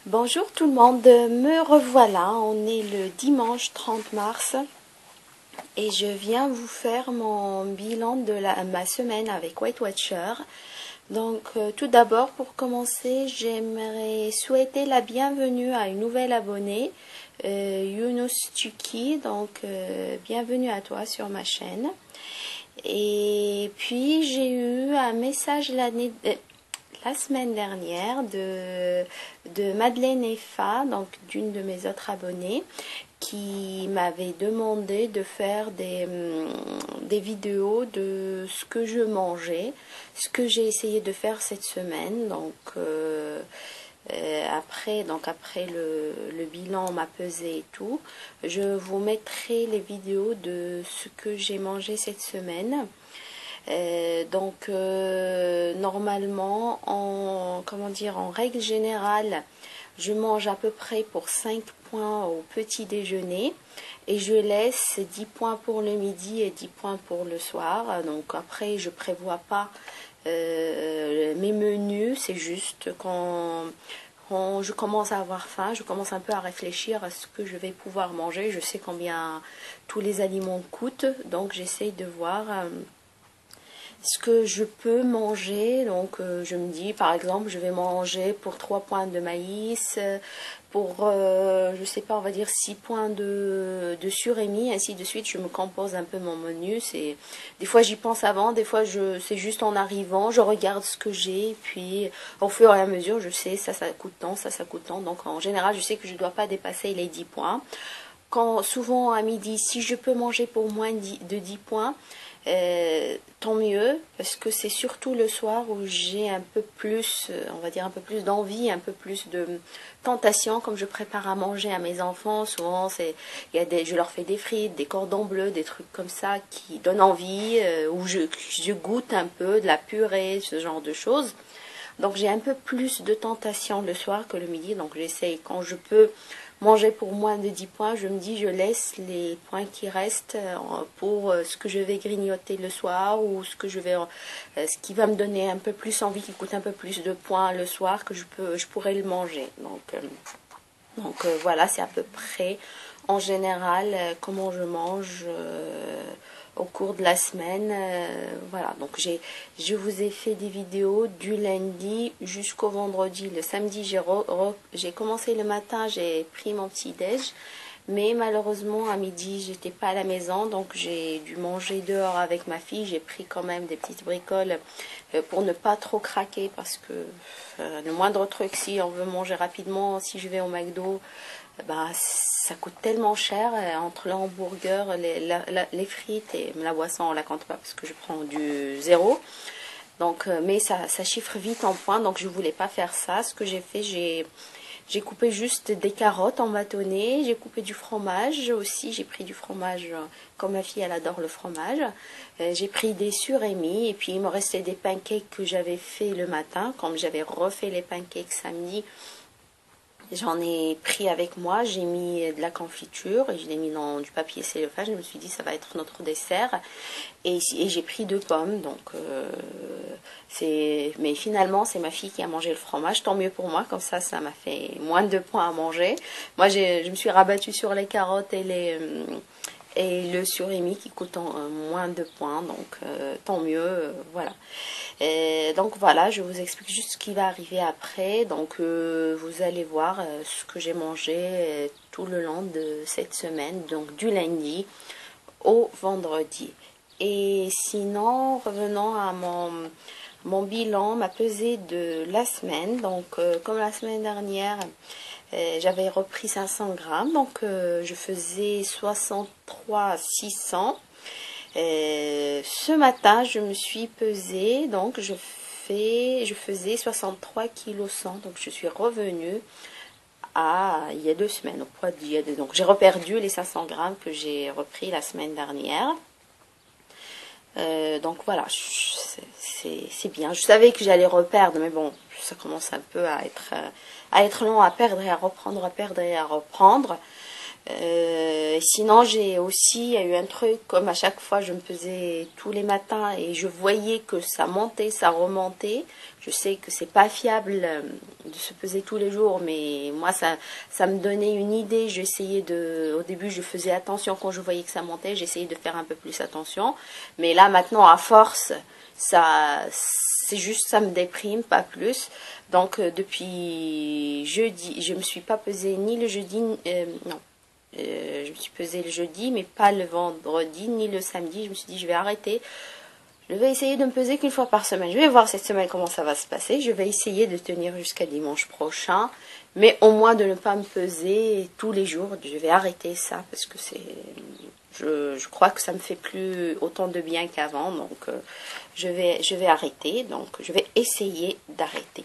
Bonjour tout le monde, me revoilà, on est le dimanche 30 mars et je viens vous faire mon bilan de ma semaine avec Weight Watcher. Donc tout d'abord pour commencer, j'aimerais souhaiter la bienvenue à une nouvelle abonnée, Younous Tuki, donc bienvenue à toi sur ma chaîne. Et puis j'ai eu un message la semaine dernière de Madeleine Effa, donc d'une de mes autres abonnées, qui m'avait demandé de faire des vidéos de ce que je mangeais, ce que j'ai essayé de faire cette semaine. Donc après le bilan, ma pesée et tout, je vous mettrai les vidéos de ce que j'ai mangé cette semaine. Normalement, en règle générale, je mange à peu près pour 5 points au petit déjeuner et je laisse 10 points pour le midi et 10 points pour le soir. Donc après, je prévois pas mes menus, c'est juste quand je commence à avoir faim, je commence un peu à réfléchir à ce que je vais pouvoir manger. Je sais combien tous les aliments coûtent, donc j'essaye de voir ce que je peux manger. Donc je me dis par exemple je vais manger pour 3 points de maïs, pour je sais pas, on va dire 6 points de surémi, ainsi de suite. Je me compose un peu mon menu. C'est des fois j'y pense avant, des fois c'est juste en arrivant, je regarde ce que j'ai, puis au fur et à mesure je sais ça coûte tant, ça coûte tant. Donc en général je sais que je ne dois pas dépasser les 10 points. Souvent à midi, si je peux manger pour moins de 10 points, tant mieux, parce que c'est surtout le soir où j'ai un peu plus, on va dire un peu plus d'envie, un peu plus de tentation. Comme je prépare à manger à mes enfants, souvent je leur fais des frites, des cordons bleus, des trucs comme ça qui donnent envie, où je goûte un peu de la purée, ce genre de choses. Donc j'ai un peu plus de tentation le soir que le midi, donc j'essaye quand je peux manger pour moins de 10 points, je me dis je laisse les points qui restent pour ce que je vais grignoter le soir, ou ce qui va me donner un peu plus envie, qui coûte un peu plus de points le soir, que je pourrais le manger. Donc voilà, c'est à peu près en général comment je mange au cours de la semaine. Voilà, donc je vous ai fait des vidéos du lundi jusqu'au vendredi. Le samedi, j'ai commencé le matin, j'ai pris mon petit déj, mais malheureusement à midi j'étais pas à la maison, donc j'ai dû manger dehors avec ma fille. J'ai pris quand même des petites bricoles pour ne pas trop craquer, parce que le moindre truc, si on veut manger rapidement, si je vais au McDo, bah, ça coûte tellement cher, entre le hamburger, les frites et la boisson, on la compte pas parce que je prends du zéro. Donc, mais ça chiffre vite en points, donc je voulais pas faire ça. Ce que j'ai fait, j'ai coupé juste des carottes en bâtonnet, j'ai coupé du fromage aussi, j'ai pris du fromage, comme ma fille elle adore le fromage. J'ai pris des surémis, et puis il me restait des pancakes que j'avais fait le matin, comme j'avais refait les pancakes samedi. J'en ai pris avec moi, j'ai mis de la confiture et je l'ai mis dans du papier cellophane. Je me suis dit ça va être notre dessert, et j'ai pris 2 pommes. Donc mais finalement c'est ma fille qui a mangé le fromage. Tant mieux pour moi, comme ça m'a fait moins de points à manger. Moi je me suis rabattue sur les carottes et le surémi qui coûte moins de points, donc tant mieux, voilà. Donc voilà, je vous explique juste ce qui va arriver après. Donc vous allez voir ce que j'ai mangé tout le long de cette semaine, donc du lundi au vendredi. Et sinon, revenons à mon bilan, ma pesée de la semaine. Donc comme la semaine dernière, j'avais repris 500 grammes, donc je faisais 63 600. Ce matin, je me suis pesée, donc je faisais 63 kg 100, donc je suis revenue il y a 2 semaines, au poids donc j'ai reperdu les 500 grammes que j'ai repris la semaine dernière. Donc voilà, c'est bien. Je savais que j'allais reperdre, mais bon, ça commence un peu à être long à perdre et à reprendre, à perdre et à reprendre. Sinon, j'ai aussi eu un truc, comme à chaque fois, je me pesais tous les matins et je voyais que ça montait, ça remontait. Je sais que c'est pas fiable de se peser tous les jours, mais moi, ça me donnait une idée. J'essayais au début, je faisais attention quand je voyais que ça montait, j'essayais de faire un peu plus attention. Mais là, maintenant, à force, c'est juste, ça me déprime, pas plus. Donc, depuis jeudi, je me suis pas pesée ni le jeudi, non. Je me suis pesée le jeudi, mais pas le vendredi ni le samedi. Je me suis dit, je vais arrêter. Je vais essayer de me peser qu'une fois par semaine. Je vais voir cette semaine comment ça va se passer. Je vais essayer de tenir jusqu'à dimanche prochain. Mais au moins de ne pas me peser tous les jours. Je vais arrêter ça parce que je crois que ça me fait plus autant de bien qu'avant. Donc, je vais arrêter. Donc, je vais essayer d'arrêter.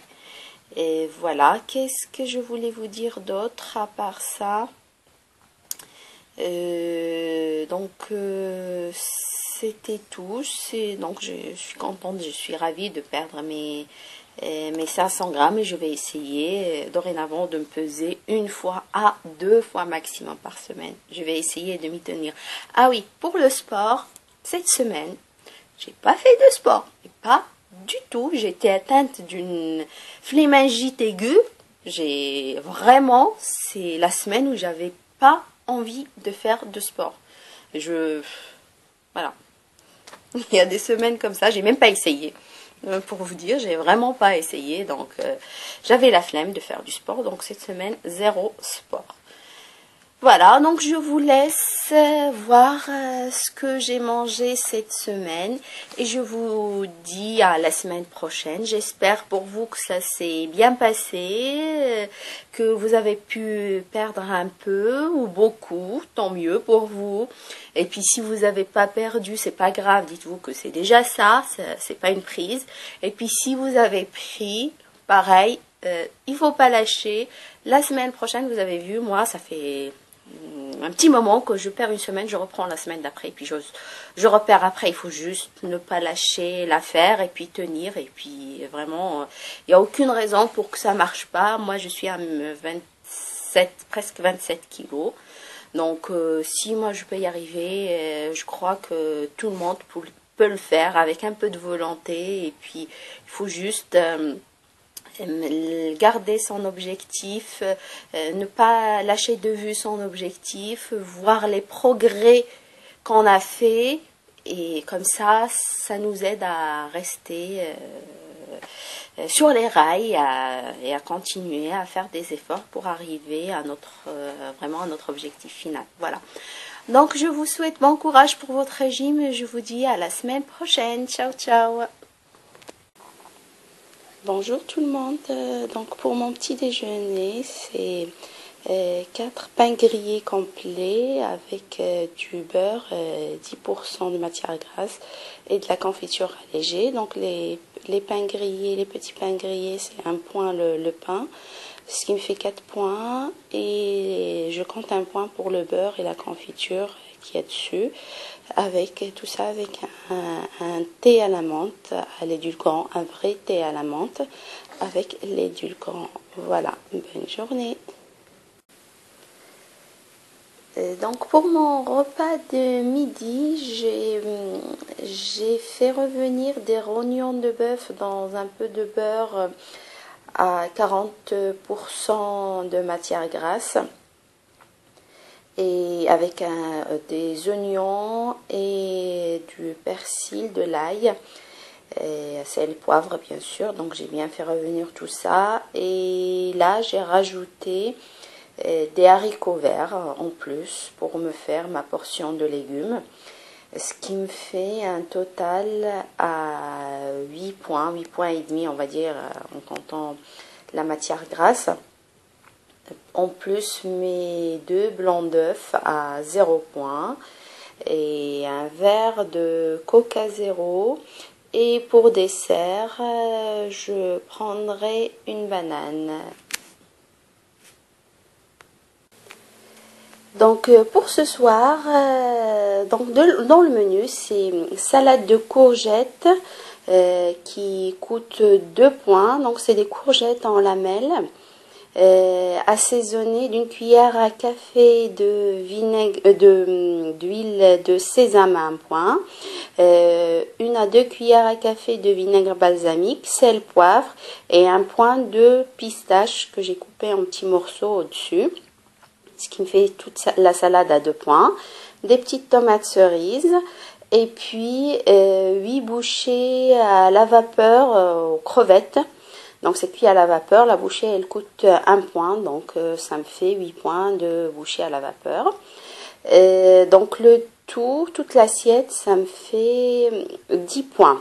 Et voilà. Qu'est-ce que je voulais vous dire d'autre à part ça? C'était tout. Donc je suis contente, je suis ravie de perdre mes 500 grammes et je vais essayer dorénavant de me peser une fois à 2 fois maximum par semaine. Je vais essayer de m'y tenir. Ah oui, pour le sport, cette semaine, j'ai pas fait de sport, mais pas du tout. J'étais atteinte d'une phlémingite aiguë. C'est la semaine où j'avais pas envie de faire de sport. Voilà. Il y a des semaines comme ça, j'ai même pas essayé. Pour vous dire, j'ai vraiment pas essayé. Donc, j'avais la flemme de faire du sport. Donc, cette semaine, zéro sport. Voilà, donc je vous laisse voir ce que j'ai mangé cette semaine et je vous dis à la semaine prochaine. J'espère pour vous que ça s'est bien passé, que vous avez pu perdre un peu ou beaucoup, tant mieux pour vous. Et puis si vous n'avez pas perdu, c'est pas grave, dites-vous que c'est déjà ça, c'est pas une prise. Et puis si vous avez pris, pareil, il faut pas lâcher. La semaine prochaine, vous avez vu, moi, ça fait un petit moment que je perds une semaine, je reprends la semaine d'après, et puis je repère après. Il faut juste ne pas lâcher l'affaire et puis tenir. Et puis vraiment, il n'y a aucune raison pour que ça marche pas. Moi, je suis à 27, presque 27 kilos. Donc, si moi je peux y arriver, je crois que tout le monde peut le faire avec un peu de volonté. Et puis, il faut juste garder son objectif, ne pas lâcher de vue son objectif, voir les progrès qu'on a fait et comme ça nous aide à rester sur les rails et à continuer à faire des efforts pour arriver à vraiment à notre objectif final. Voilà. Donc je vous souhaite bon courage pour votre régime et je vous dis à la semaine prochaine. Ciao ciao. Bonjour tout le monde, donc pour mon petit déjeuner, c'est 4 pains grillés complets avec du beurre, 10% de matière grasse et de la confiture allégée. Donc les pains grillés, les petits pains grillés, c'est 1 point le pain, ce qui me fait 4 points et je compte 1 point pour le beurre et la confiture qui est dessus, avec tout ça avec un thé à la menthe, à l'édulcorant, un vrai thé à la menthe avec l'édulcorant. Voilà, bonne journée. Donc pour mon repas de midi, j'ai fait revenir des rognons de bœuf dans un peu de beurre à 40% de matière grasse et avec des oignons et du persil, de l'ail, sel, poivre bien sûr. Donc j'ai bien fait revenir tout ça et là j'ai rajouté des haricots verts en plus pour me faire ma portion de légumes, ce qui me fait un total à 8 points et demi on va dire en comptant la matière grasse. En plus mes 2 blancs d'œufs à 0 point et un verre de Coca Zéro. Et pour dessert, je prendrai une banane. Donc pour ce soir, dans le menu, c'est salade de courgettes qui coûte 2 points. Donc c'est des courgettes en lamelles assaisonné d'une cuillère à café de vinaigre, d'huile de sésame à 1 point, 1 à 2 cuillères à café de vinaigre balsamique, sel, poivre et 1 point de pistache que j'ai coupé en petits morceaux au-dessus, ce qui me fait toute la salade à 2 points, des petites tomates cerises et puis 8 bouchées à la vapeur aux crevettes. Donc c'est cuit à la vapeur, la bouchée elle coûte 1 point, donc ça me fait 8 points de bouchée à la vapeur. Donc le tout, toute l'assiette, ça me fait 10 points.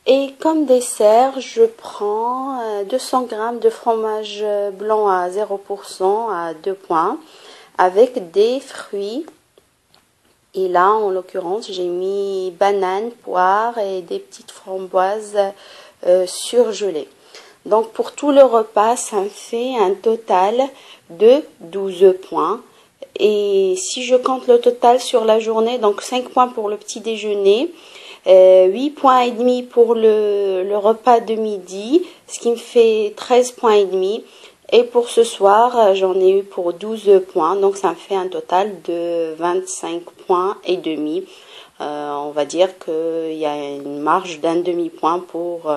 Et comme dessert, je prends 200 g de fromage blanc à 0% à 2 points avec des fruits. Et là, en l'occurrence, j'ai mis banane, poire et des petites framboises surgelées. Donc pour tout le repas, ça me fait un total de 12 points. Et si je compte le total sur la journée, donc 5 points pour le petit déjeuner, 8 points et demi pour le repas de midi, ce qui me fait 13 points et demi. Et pour ce soir, j'en ai eu pour 12 points, donc ça me fait un total de 25 points et demi. On va dire qu'il y a une marge d'un demi-point pour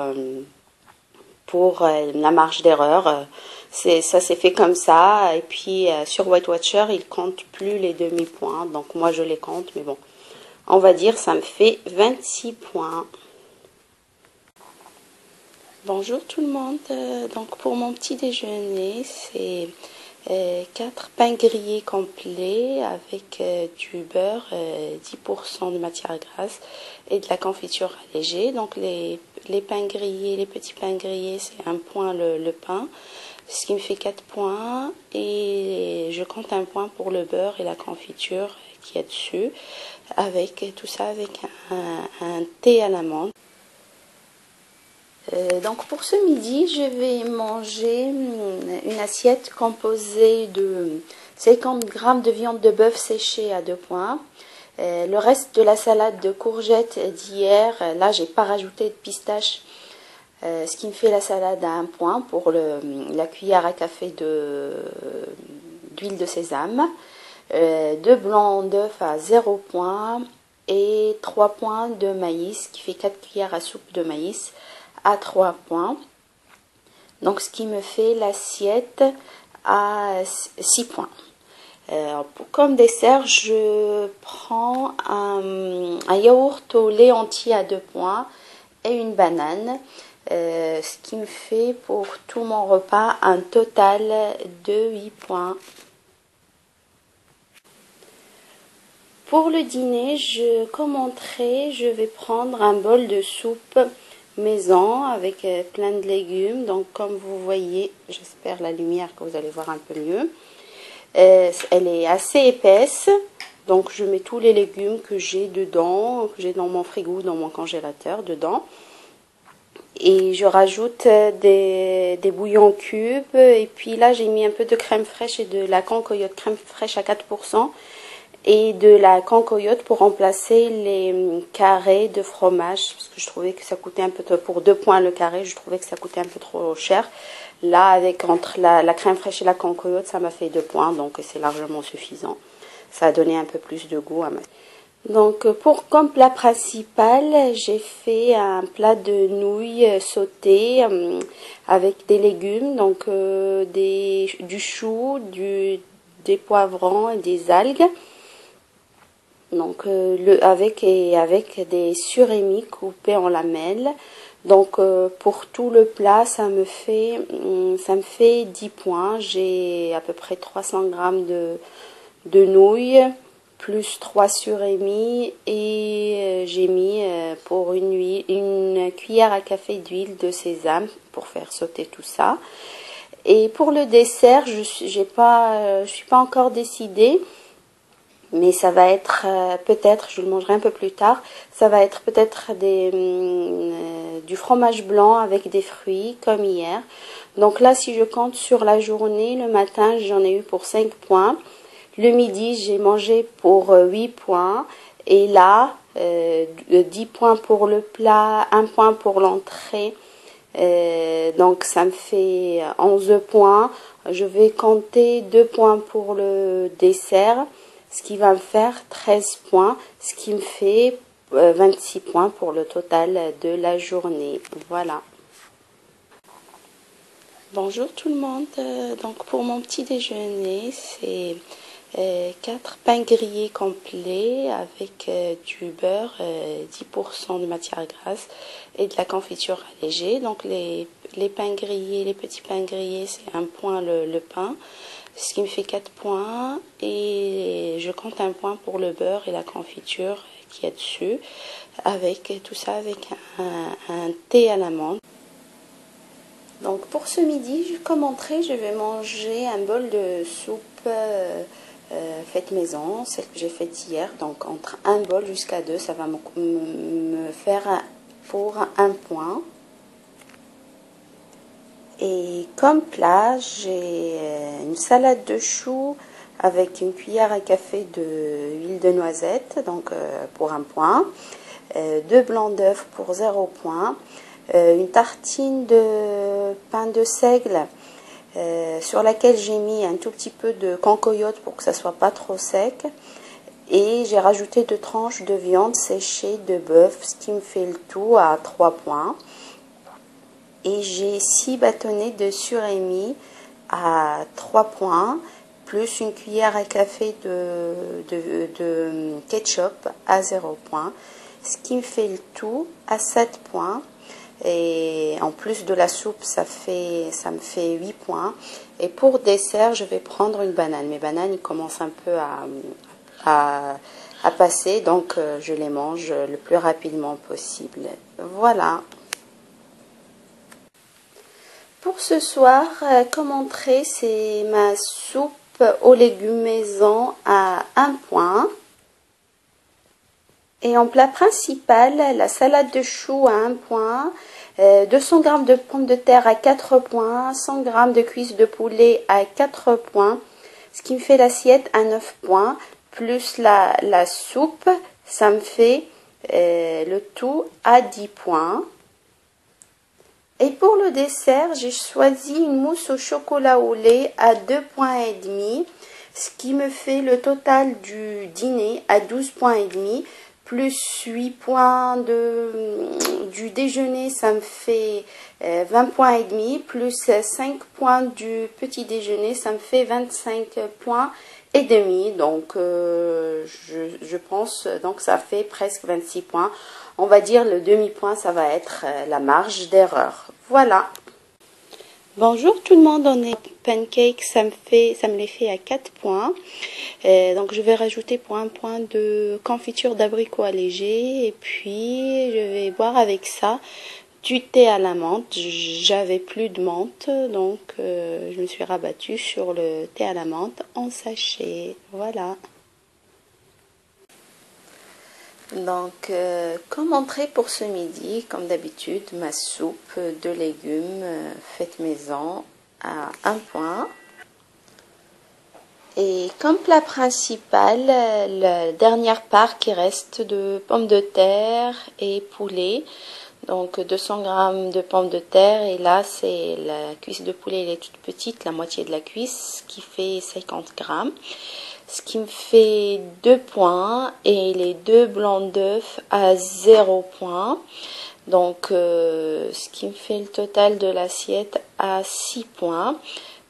la marge d'erreur. Ça s'est fait comme ça. Et puis sur Weight Watcher, il compte plus les demi-points. Donc moi je les compte, mais bon. On va dire ça me fait 26 points. Bonjour tout le monde. Donc pour mon petit déjeuner, c'est 4 pains grillés complets avec du beurre, 10% de matière grasse et de la confiture allégée. Donc les pains grillés, les petits pains grillés, c'est 1 point le pain, ce qui me fait 4 points. Et je compte 1 point pour le beurre et la confiture qui est dessus, avec tout ça avec un thé à l'amande. Donc pour ce midi, je vais manger une assiette composée de 50 g de viande de bœuf séchée à 2 points. Le reste de la salade de courgettes d'hier, là j'ai pas rajouté de pistache, ce qui me fait la salade à 1 point pour la cuillère à café d'huile de sésame. 2 blancs d'œufs à 0 point et 3 points de maïs, qui fait 4 cuillères à soupe de maïs à 3 points. Donc ce qui me fait l'assiette à 6 points. Comme dessert, je prends un yaourt au lait entier à 2 points et une banane, ce qui me fait pour tout mon repas un total de 8 points. Pour le dîner, je commenterai, je vais prendre un bol de soupe maison avec plein de légumes. Donc comme vous voyez, j'espère la lumière que vous allez voir un peu mieux. Elle est assez épaisse, donc je mets tous les légumes que j'ai dedans, que j'ai dans mon frigo, dans mon congélateur dedans. Et je rajoute des bouillons cubes. Et puis là, j'ai mis un peu de crème fraîche et de la Concoyote crème fraîche à 4%. Et de la Concoyote pour remplacer les carrés de fromage, parce que je trouvais que ça coûtait un peu trop, pour 2 points le carré, je trouvais que ça coûtait un peu trop cher. Là, avec entre la crème fraîche et la Concoyote, ça m'a fait 2 points, donc c'est largement suffisant. Ça a donné un peu plus de goût à ma... Donc comme plat principal, j'ai fait un plat de nouilles sautées avec des légumes, donc du chou, des poivrons et des algues. Donc avec des surémis coupés en lamelles. Donc pour tout le plat, ça me fait 10 points. J'ai à peu près 300 g de nouilles plus 3 surémis et j'ai mis pour une cuillère à café d'huile de sésame pour faire sauter tout ça. Et pour le dessert, je suis pas encore décidée. Mais ça va être peut-être, je le mangerai un peu plus tard, ça va être peut-être du fromage blanc avec des fruits comme hier. Donc là, si je compte sur la journée, le matin, j'en ai eu pour 5 points. Le midi, j'ai mangé pour 8 points. Et là, 10 points pour le plat, 1 point pour l'entrée. Donc ça me fait 11 points. je vais compter 2 points pour le dessert, ce qui va me faire 13 points, ce qui me fait 26 points pour le total de la journée. Voilà. Bonjour tout le monde. Donc pour mon petit déjeuner, c'est 4 pains grillés complets avec du beurre, 10% de matière grasse et de la confiture allégée. Donc les pains grillés, les petits pains grillés, c'est 1 point le pain, ce qui me fait 4 points. Et je compte 1 point pour le beurre et la confiture qu'il y a dessus, avec tout ça avec un thé à l'amande. Donc pour ce midi, comme entrée, je vais manger un bol de soupe faite maison, celle que j'ai faite hier. Donc entre un bol jusqu'à 2, ça va me faire pour 1 point. Et comme plat, j'ai une salade de choux avec une cuillère à café d'huile de noisette, donc pour 1 point. 2 blancs d'œufs pour 0 point. Une tartine de pain de seigle sur laquelle j'ai mis un tout petit peu de cancoyote pour que ça soit pas trop sec, et j'ai rajouté 2 tranches de viande séchée de bœuf, ce qui me fait le tout à 3 points. Et j'ai 6 bâtonnets de surimi à 3 points, plus une cuillère à café de ketchup à 0 points, ce qui me fait le tout à 7 points. Et en plus de la soupe, ça me fait 8 points. Et pour dessert, je vais prendre une banane. Mes bananes, ils commencent un peu à passer, donc je les mange le plus rapidement possible. Voilà. Pour ce soir, comme entrée, c'est ma soupe aux légumes maison à 1 point. Et en plat principal, la salade de choux à 1 point, 200 g de pommes de terre à 4 points, 100 g de cuisses de poulet à 4 points, ce qui me fait l'assiette à 9 points, plus la soupe, ça me fait le tout à 10 points. Et pour le dessert, j'ai choisi une mousse au chocolat au lait à 2 points et demi, ce qui me fait le total du dîner à 12 points et demi, plus 8 points du déjeuner, ça me fait 20 points et demi, plus 5 points du petit déjeuner, ça me fait 25 points et demi. Donc je pense, donc ça fait presque 26 points. On va dire le demi-point, ça va être la marge d'erreur. Voilà. Bonjour tout le monde, on est pancake, ça me les fait à 4 points. Donc je vais rajouter pour 1 point de confiture d'abricot allégé, et puis je vais boire avec ça du thé à la menthe. J'avais plus de menthe, donc je me suis rabattue sur le thé à la menthe en sachet. Voilà. Donc, comme entrée pour ce midi, comme d'habitude, ma soupe de légumes faite maison à 1 point. Et comme plat principal, la dernière part qui reste de pommes de terre et poulet. Donc 200 g de pommes de terre, et là c'est la cuisse de poulet, elle est toute petite, la moitié de la cuisse, qui fait 50 g. Ce qui me fait 2 points, et les 2 blancs d'œufs à 0 points. Donc ce qui me fait le total de l'assiette à 6 points.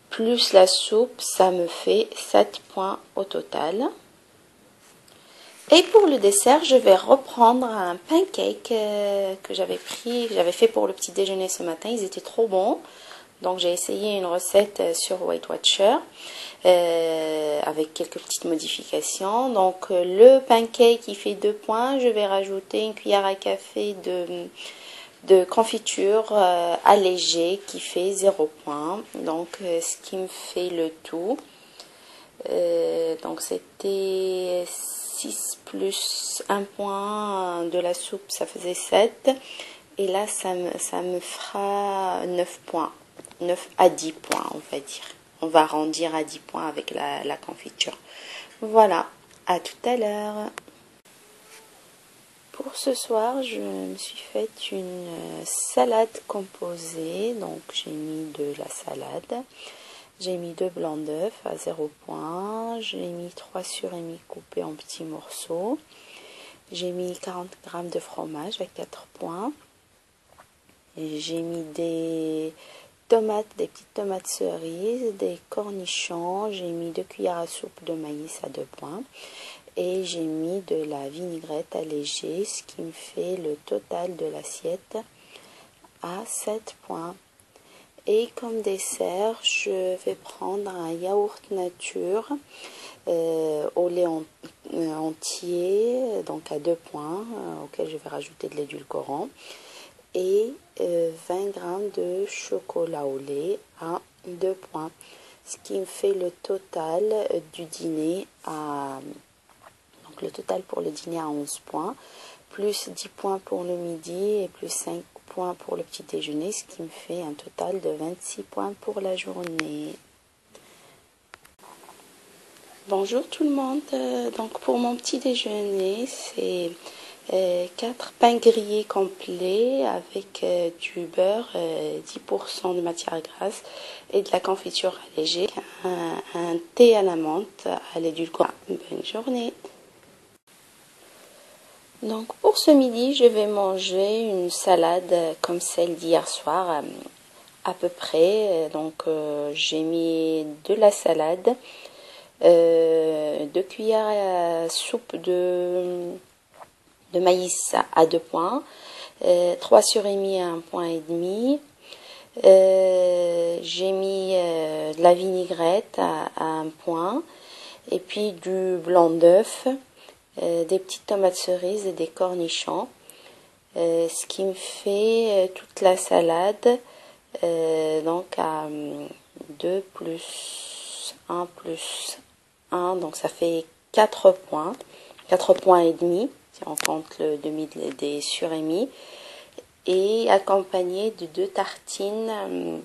Plus la soupe, ça me fait 7 points au total. Et pour le dessert, je vais reprendre un pancake que j'avais fait pour le petit déjeuner ce matin. Ils étaient trop bons. Donc j'ai essayé une recette sur Weight Watcher avec quelques petites modifications. Donc le pancake qui fait 2 points, je vais rajouter une cuillère à café de confiture allégée qui fait 0 point. Donc ce qui me fait le tout. Donc c'était 6 plus 1 point de la soupe, ça faisait 7. Et là, ça me fera 9 points. 9 à 10 points, on va dire. On va arrondir à 10 points avec la confiture. Voilà, à tout à l'heure. Pour ce soir, je me suis faite une salade composée. Donc, j'ai mis de la salade, J'ai mis 2 blancs d'œufs à 0 points. J'ai mis 3 surimi coupés en petits morceaux. J'ai mis 40 g de fromage à 4 points. J'ai mis des tomates, des petites tomates cerises, des cornichons. J'ai mis 2 cuillères à soupe de maïs à 2 points. Et j'ai mis de la vinaigrette allégée, ce qui me fait le total de l'assiette à 7 points. Et comme dessert, je vais prendre un yaourt nature au lait entier, donc à 2 points, auquel je vais rajouter de l'édulcorant, et 20 g de chocolat au lait à 2 points, ce qui me fait le total du dîner donc le total pour le dîner à 11 points, plus 10 points pour le midi et plus 5 points pour le petit déjeuner, ce qui me fait un total de 26 points pour la journée. Bonjour tout le monde, donc pour mon petit déjeuner, c'est 4 pains grillés complets avec du beurre, 10% de matière grasse et de la confiture allégée, un thé à la menthe à l'édulcorant. Bonne journée. Donc pour ce midi, je vais manger une salade comme celle d'hier soir à peu près. Donc j'ai mis de la salade, 2 cuillères à soupe de maïs à 2 points, 3 surimi à 1,5 point. J'ai mis de la vinaigrette à 1 point et puis du blanc d'œuf, des petites tomates cerises et des cornichons, ce qui me fait toute la salade donc à 2 plus 1 plus 1, donc ça fait 4 points, 4 points et demi si on compte le demi des surémis, et accompagné de 2 tartines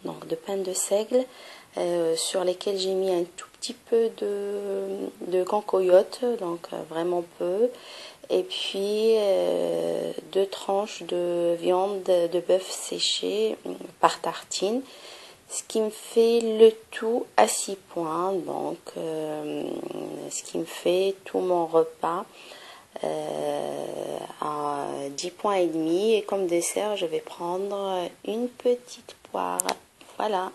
donc de pain de seigle sur lesquelles j'ai mis un tout petit peu de cancoyote, donc vraiment peu, et puis 2 tranches de viande de bœuf séchée par tartine, ce qui me fait le tout à 6 points, donc ce qui me fait tout mon repas à 10 points et demi. Et comme dessert, je vais prendre une petite poire. Voilà.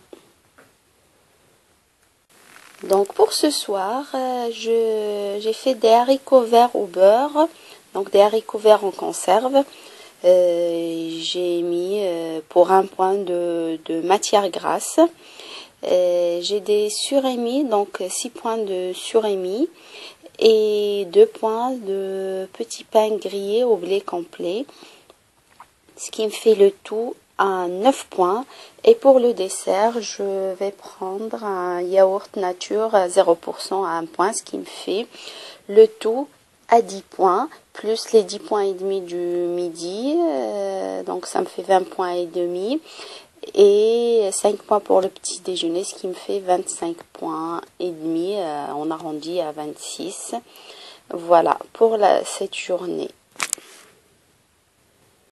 Donc pour ce soir, j'ai fait des haricots verts au beurre, donc des haricots verts en conserve. J'ai mis pour 1 point de matière grasse. J'ai des surémis, donc 6 points de surémis et 2 points de petits pains grillés au blé complet, ce qui me fait le tout à 9 points. Et pour le dessert, je vais prendre un yaourt nature à 0% à 1 point, ce qui me fait le tout à 10 points, plus les 10 points et demi du midi, donc ça me fait 20 points et demi, et 5 points pour le petit déjeuner, ce qui me fait 25 points et demi, on arrondit à 26. Voilà pour cette journée.